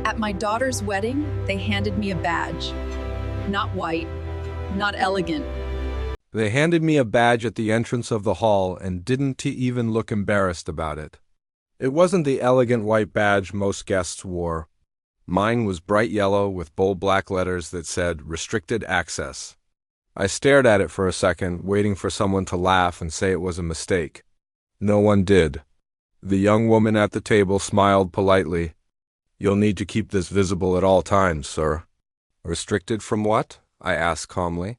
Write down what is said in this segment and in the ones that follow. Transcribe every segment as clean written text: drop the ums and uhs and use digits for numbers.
At my daughter's wedding, they handed me a badge. Not white, not elegant. They handed me a badge at the entrance of the hall and didn't even look embarrassed about it. It wasn't the elegant white badge most guests wore. Mine was bright yellow with bold black letters that said "Restricted Access." I stared at it for a second, waiting for someone to laugh and say it was a mistake. No one did. The young woman at the table smiled politely. "You'll need to keep this visible at all times, sir." "Restricted from what?" I asked calmly.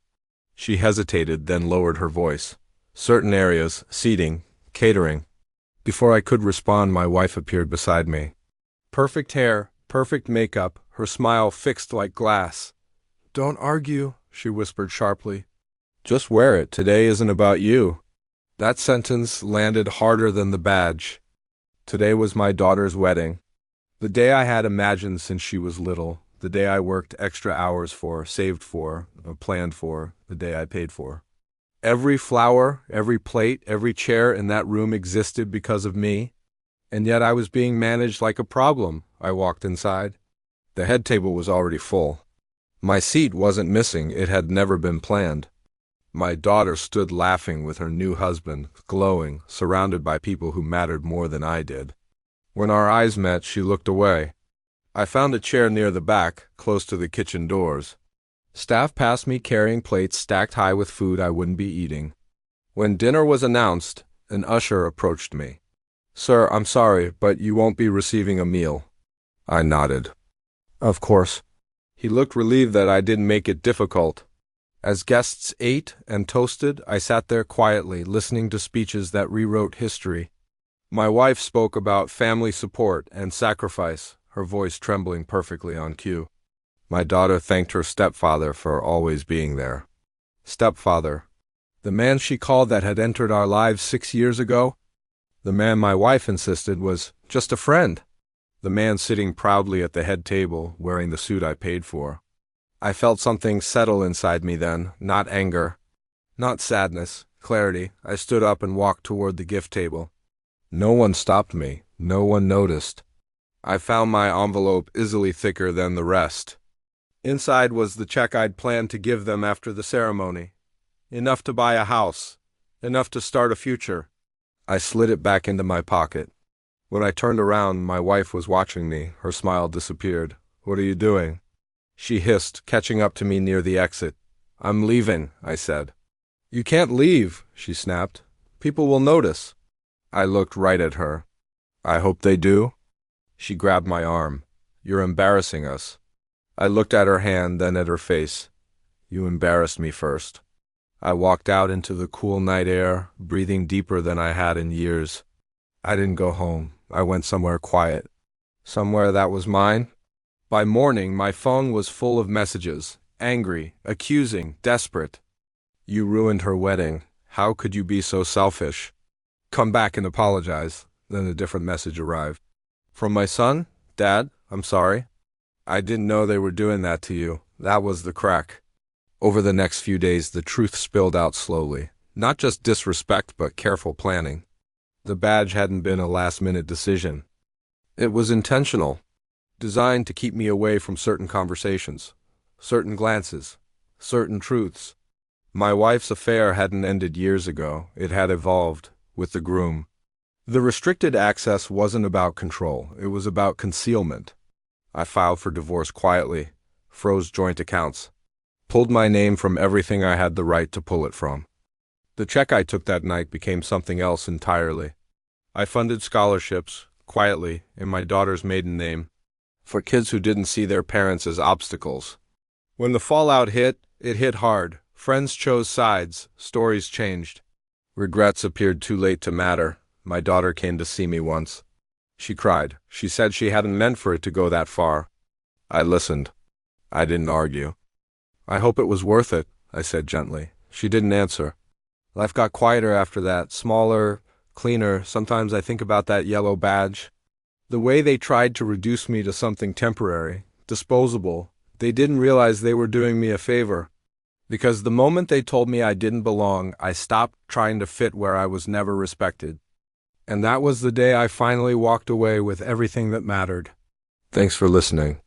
She hesitated, then lowered her voice. "Certain areas, seating, catering." Before I could respond, my wife appeared beside me. Perfect hair, perfect makeup, her smile fixed like glass. "Don't argue," she whispered sharply. "Just wear it. Today isn't about you." That sentence landed harder than the badge. Today was my daughter's wedding. The day I had imagined since she was little. The day I worked extra hours for, saved for, planned for, the day I paid for. Every flower, every plate, every chair in that room existed because of me, and yet I was being managed like a problem. I walked inside. The head table was already full. My seat wasn't missing, it had never been planned. My daughter stood laughing with her new husband, glowing, surrounded by people who mattered more than I did. When our eyes met, she looked away. I found a chair near the back, close to the kitchen doors. Staff passed me carrying plates stacked high with food I wouldn't be eating. When dinner was announced, an usher approached me. "Sir, I'm sorry, but you won't be receiving a meal." I nodded. "Of course." He looked relieved that I didn't make it difficult. As guests ate and toasted, I sat there quietly, listening to speeches that rewrote history. My wife spoke about family support and sacrifice, her voice trembling perfectly on cue. My daughter thanked her stepfather for always being there. Stepfather. The man she called that had entered our lives 6 years ago? The man my wife insisted was just a friend. The man sitting proudly at the head table, wearing the suit I paid for. I felt something settle inside me then, not anger, not sadness, clarity. I stood up and walked toward the gift table. No one stopped me. No one noticed. I found my envelope easily thicker than the rest. Inside was the check I'd planned to give them after the ceremony. Enough to buy a house. Enough to start a future. I slid it back into my pocket. When I turned around, my wife was watching me. Her smile disappeared. "What are you doing?" She hissed, catching up to me near the exit. "I'm leaving," I said. "You can't leave," she snapped. "People will notice." I looked right at her. "I hope they do." She grabbed my arm. "You're embarrassing us." I looked at her hand, then at her face. "You embarrassed me first." I walked out into the cool night air, breathing deeper than I had in years. I didn't go home. I went somewhere quiet. Somewhere that was mine. By morning, my phone was full of messages, angry, accusing, desperate. "You ruined her wedding. How could you be so selfish? Come back and apologize." Then a different message arrived. From my son? "Dad, I'm sorry. I didn't know they were doing that to you. That was the crack." Over the next few days, the truth spilled out slowly. Not just disrespect, but careful planning. The badge hadn't been a last-minute decision. It was intentional, designed to keep me away from certain conversations, certain glances, certain truths. My wife's affair hadn't ended years ago. It had evolved, with the groom. The restricted access wasn't about control. It was about concealment. I filed for divorce quietly, froze joint accounts, pulled my name from everything I had the right to pull it from. The check I took that night became something else entirely. I funded scholarships, quietly, in my daughter's maiden name, for kids who didn't see their parents as obstacles. When the fallout hit, it hit hard. Friends chose sides, stories changed. Regrets appeared too late to matter. My daughter came to see me once. She cried. She said she hadn't meant for it to go that far. I listened. I didn't argue. "I hope it was worth it," I said gently. She didn't answer. Life got quieter after that, smaller, cleaner. Sometimes I think about that yellow badge. The way they tried to reduce me to something temporary, disposable. They didn't realize they were doing me a favor. Because the moment they told me I didn't belong, I stopped trying to fit where I was never respected. And that was the day I finally walked away with everything that mattered. Thanks for listening.